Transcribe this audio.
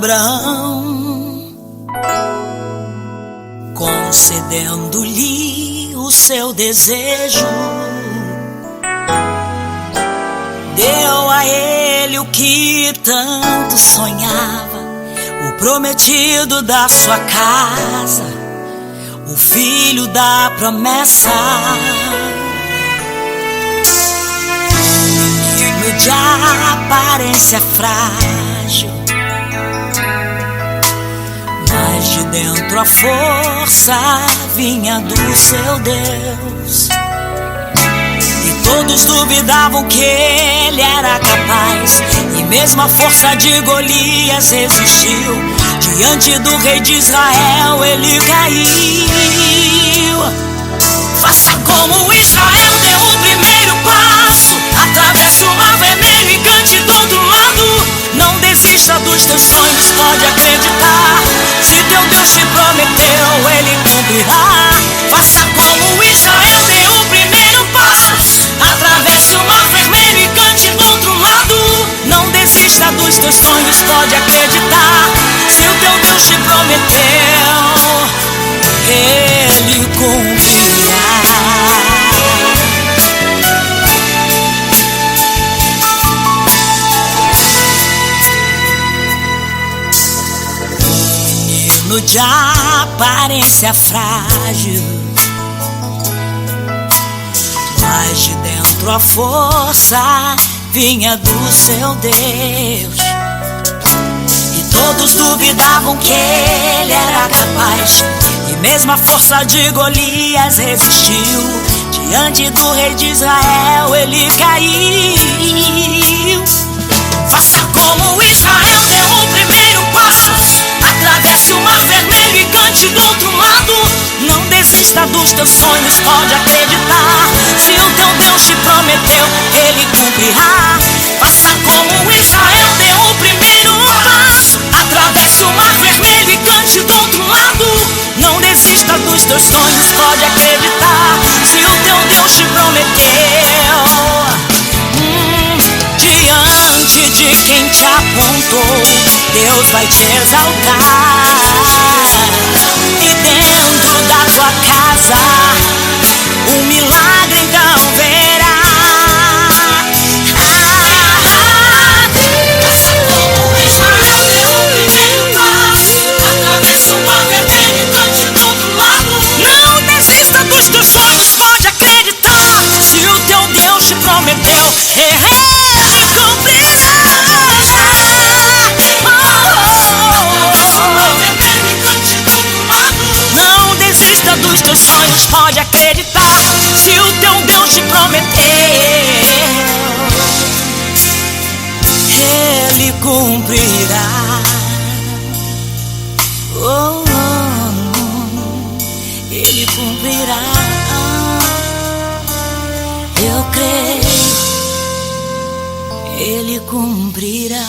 Abraão, concedendo-lhe o seu desejo, deu a ele o que tanto sonhava, o prometido da sua casa, o filho da promessa. Menino de aparência frágil, mas de dentro a força vinha do seu Deus. Todos duvidavam que ele era capaz, e mesmo a força de Golias resistiu. Diante do rei de Israel ele caiu. Faça como Israel, deu o primeiro passo, atravesse o mar vermelho e cante do outro lado. Não desista dos teus sonhos, pode acreditar. Se teu Deus te prometeu, ele cumprirá. Faça como Israel, deu o primeiro passo, atravesse o mar vermelho e cante do outro lado. Não desista dos teus sonhos, pode acreditar. Se o teu Deus te prometeu, ele cumprirá. Menino de aparência frágil, mas de dentro a força vinha do seu Deus. E todos duvidavam que ele era capaz, e mesmo a força de Golias resistiu. Diante do rei de Israel ele caiu. Faça como Israel, deu o primeiro passo, atravesse o mar vermelho e cante do outro lado. Não desista dos teus sonhos, pode acreditar. Se o teu Deus te prometeu, ele cumprirá. Faça como Israel, deu o primeiro passo, atravesse o mar vermelho e cante do outro lado. Não desista dos teus sonhos, pode acreditar. Se o teu Deus te prometeu, diante de quem te apontou, Deus vai te exaltar. E dentro da tua casa, um milagre então verá. Faça como Israel, deu o primeiro passo, atravesse o mar vermelho e cante do outro lado. Não desista dos teus sonhos, pode acreditar. Se o teu Deus te prometeu, ele cumprirá. Não desista dos teus sonhos, pode acreditar. Se o teu Deus te prometeu, ele cumprirá. Oh, ele cumprirá. Eu creio, ele cumprirá.